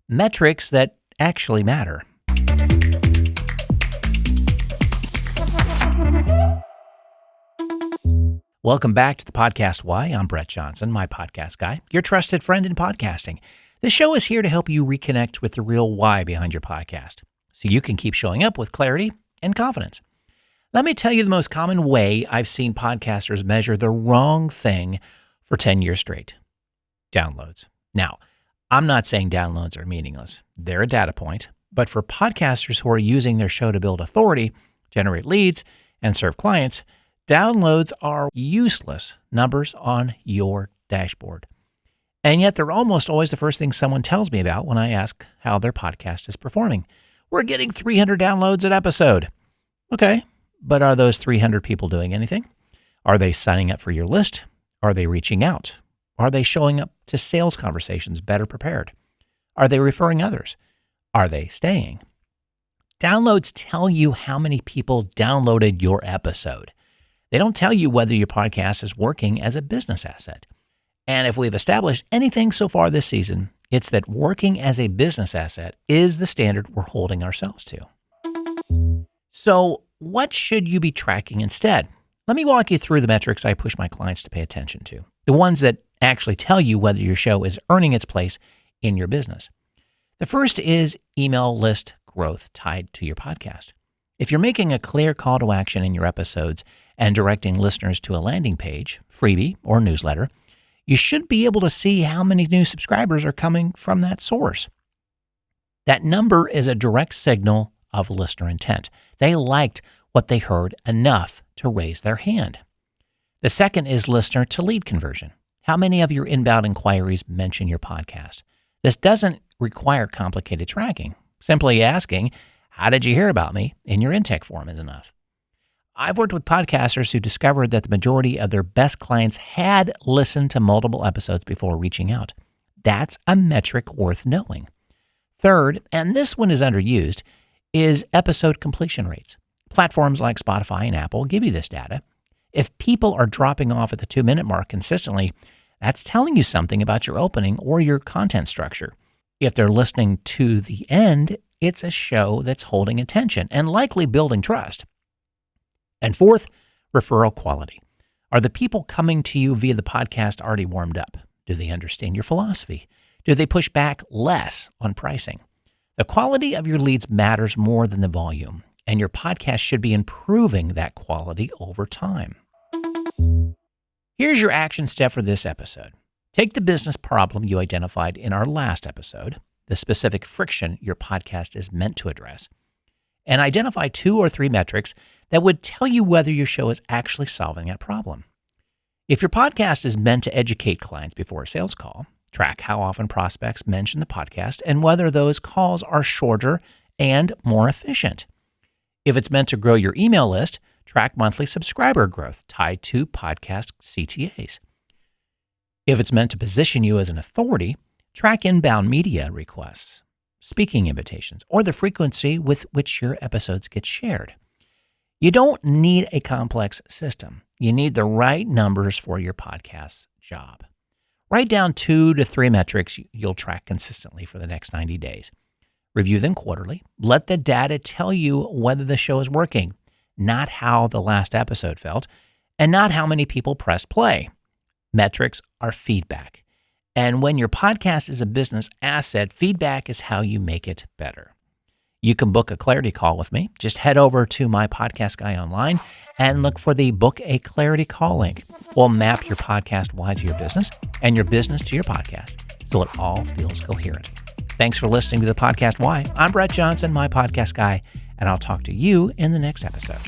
metrics that actually matter. Welcome back to the Podcast Why. I'm Brett Johnson, my podcast guy, your trusted friend in podcasting. This show is here to help you reconnect with the real why behind your podcast, so you can keep showing up with clarity and confidence. Let me tell you the most common way I've seen podcasters measure the wrong thing for 10 years straight. Downloads. Now, I'm not saying downloads are meaningless. They're a data point, but for podcasters who are using their show to build authority, generate leads, and serve clients, downloads are useless numbers on your dashboard. And yet they're almost always the first thing someone tells me about when I ask how their podcast is performing. We're getting 300 downloads an episode. Okay, but are those 300 people doing anything? Are they signing up for your list? Are they reaching out? Are they showing up to sales conversations better prepared? Are they referring others? Are they staying? Downloads tell you how many people downloaded your episode. They don't tell you whether your podcast is working as a business asset. And if we've established anything so far this season, it's that working as a business asset is the standard we're holding ourselves to. So what should you be tracking instead? Let me walk you through the metrics I push my clients to pay attention to, the ones that actually tell you whether your show is earning its place in your business. The first is email list growth tied to your podcast. If you're making a clear call to action in your episodes and directing listeners to a landing page, freebie, or newsletter, you should be able to see how many new subscribers are coming from that source. That number is a direct signal of listener intent. They liked what they heard enough to raise their hand. The second is listener to lead conversion. How many of your inbound inquiries mention your podcast? This doesn't require complicated tracking. Simply asking, "How did you hear about me?" in your intake form is enough. I've worked with podcasters who discovered that the majority of their best clients had listened to multiple episodes before reaching out. That's a metric worth knowing. Third, and this one is underused, is episode completion rates. Platforms like Spotify and Apple give you this data. If people are dropping off at the 2-minute mark consistently, that's telling you something about your opening or your content structure. If they're listening to the end, it's a show that's holding attention and likely building trust. And fourth, referral quality. Are the people coming to you via the podcast already warmed up? Do they understand your philosophy? Do they push back less on pricing? The quality of your leads matters more than the volume, and your podcast should be improving that quality over time. Here's your action step for this episode. Take the business problem you identified in our last episode, the specific friction your podcast is meant to address, and identify 2 or 3 metrics that would tell you whether your show is actually solving that problem. If your podcast is meant to educate clients before a sales call, track how often prospects mention the podcast and whether those calls are shorter and more efficient. If it's meant to grow your email list, track monthly subscriber growth tied to podcast CTAs. If it's meant to position you as an authority, track inbound media requests, speaking invitations, or the frequency with which your episodes get shared. You don't need a complex system. You need the right numbers for your podcast's job. Write down 2 to 3 metrics you'll track consistently for the next 90 days. Review them quarterly. Let the data tell you whether the show is working, not how the last episode felt, and not how many people pressed play. Metrics are feedback. And when your podcast is a business asset, feedback is how you make it better. You can book a clarity call with me. Just head over to my podcast guy online and look for the Book a Clarity Call link. We'll map your podcast why to your business and your business to your podcast so it all feels coherent. Thanks for listening to the Podcast Why. I'm Brett Johnson, my podcast guy, and I'll talk to you in the next episode.